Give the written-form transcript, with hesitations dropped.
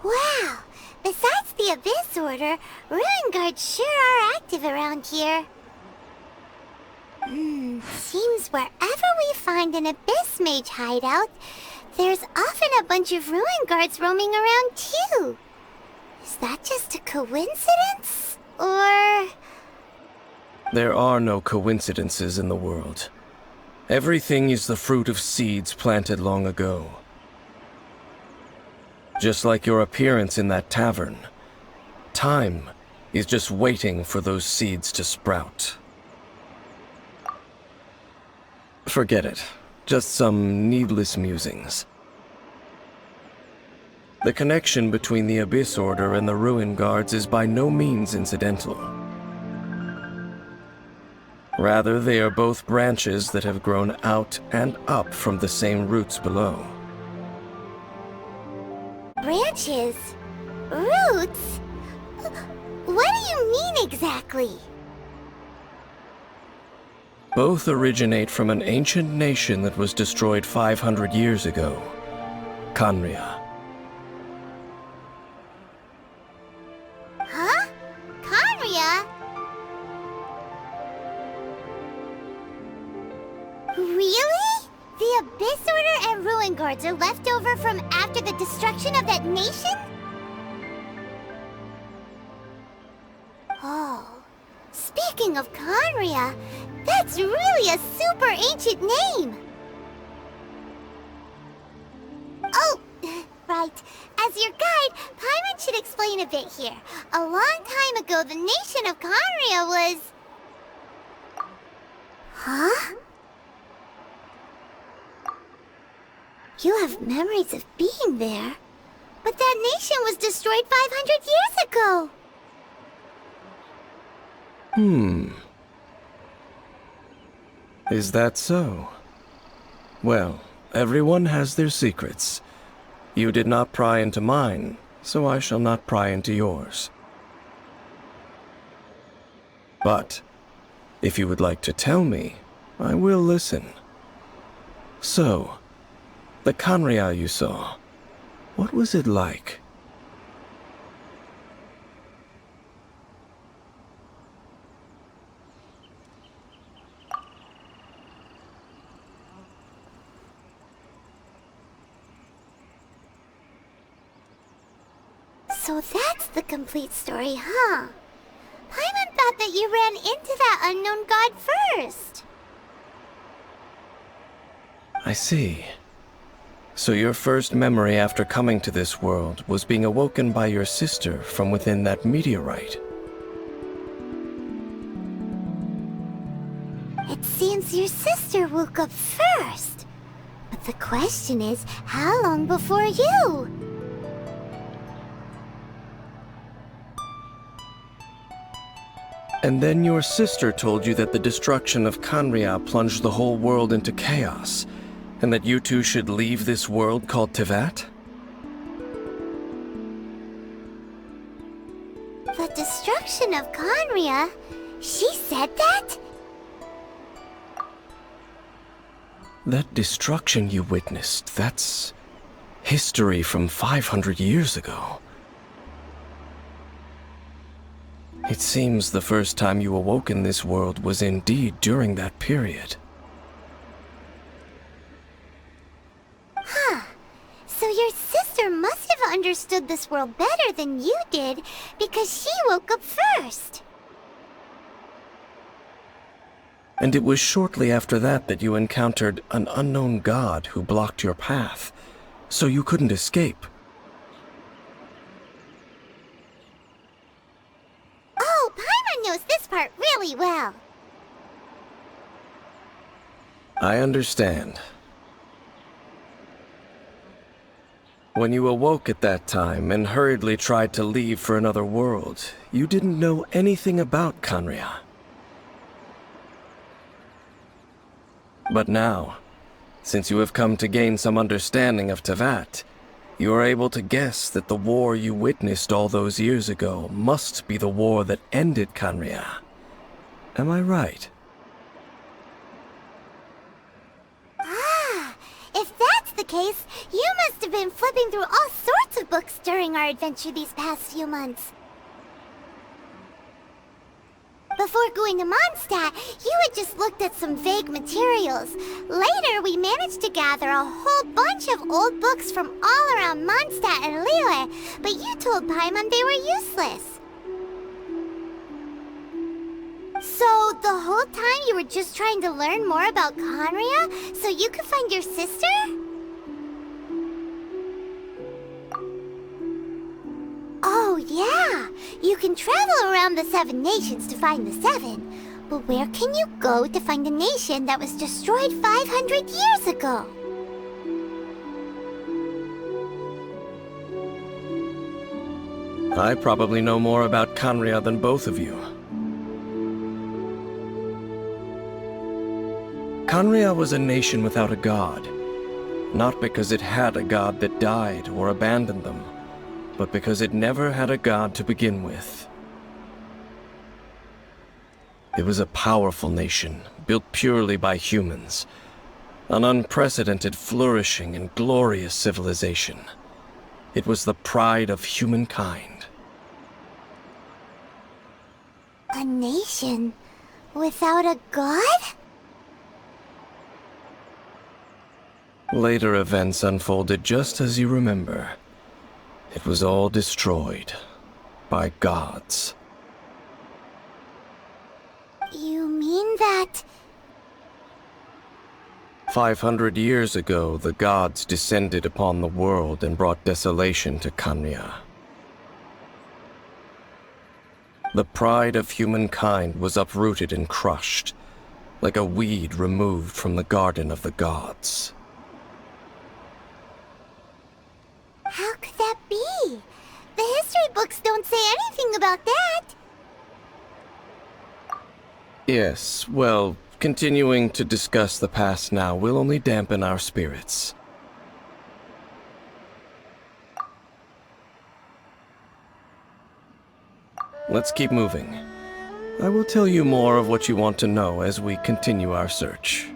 Wow! Besides the Abyss Order, Ruin Guards sure are active around here. Seems wherever we find an Abyss Mage hideout, there's often a bunch of Ruin Guards roaming around too. Is that just a coincidence? Or... There are no coincidences in the world. Everything is the fruit of seeds planted long ago. Just like your appearance in that tavern, time is just waiting for those seeds to sprout. Forget it. Just some needless musings. The connection between the Abyss Order and the Ruin Guards is by no means incidental. Rather, they are both branches that have grown out and up from the same roots below. Branches? Roots? What do you mean exactly? Both originate from an ancient nation that was destroyed 500 years ago, Khaenri'ah. Huh? Khaenri'ah? Really? The Abyss Order and Ruin Guards are left over from after the destruction of that nation? Oh. Speaking of Khaenri'ah, that's really a super ancient name! Oh, right. As your guide, Paimon should explain a bit here. A long time ago, the nation of Khaenri'ah was... Huh? You have memories of being there. But that nation was destroyed 500 years ago! Is that so? Well, everyone has their secrets. You did not pry into mine, so I shall not pry into yours. But, if you would like to tell me, I will listen. So, the Khaenri'ah you saw, what was it like? So that's the complete story, huh? Paimon thought that you ran into that unknown god first. I see. So your first memory after coming to this world was being awoken by your sister from within that meteorite. It seems your sister woke up first. But the question is, how long before you? And then your sister told you that the destruction of Khaenri'ah plunged the whole world into chaos, and that you two should leave this world called Teyvat? The destruction of Khaenri'ah? She said that? That destruction you witnessed, that's history from 500 years ago. It seems the first time you awoke in this world was indeed during that period. Huh. So your sister must have understood this world better than you did, because she woke up first. And it was shortly after that that you encountered an unknown god who blocked your path, so you couldn't escape. Oh, Paimon knows this part really well. I understand. When you awoke at that time and hurriedly tried to leave for another world, you didn't know anything about Khaenri'ah. But now, since you have come to gain some understanding of Teyvat, you are able to guess that the war you witnessed all those years ago must be the war that ended Khaenri'ah. Am I right? Ah, if that's the case, you must have been flipping through all sorts of books during our adventure these past few months. Before going to Mondstadt, you had just looked at some vague materials. Later, we managed to gather a whole bunch of old books from all around Mondstadt and Liyue, but you told Paimon they were useless. So, the whole time you were just trying to learn more about Khaenri'ah so you could find your sister? Oh, yeah! You can travel around the 7 nations to find the 7. But where can you go to find a nation that was destroyed 500 years ago? I probably know more about Khaenri'ah than both of you. Khaenri'ah was a nation without a god. Not because it had a god that died or abandoned them, but because it never had a god to begin with. It was a powerful nation, built purely by humans. An unprecedented, flourishing, and glorious civilization. It was the pride of humankind. A nation without a god? Later events unfolded just as you remember. It was all destroyed by gods. You mean that... 500 years ago, the gods descended upon the world and brought desolation to Khaenri'ah. The pride of humankind was uprooted and crushed, like a weed removed from the garden of the gods. How could that be? The history books don't say anything about that. Yes, well, continuing to discuss the past now will only dampen our spirits. Let's keep moving. I will tell you more of what you want to know as we continue our search.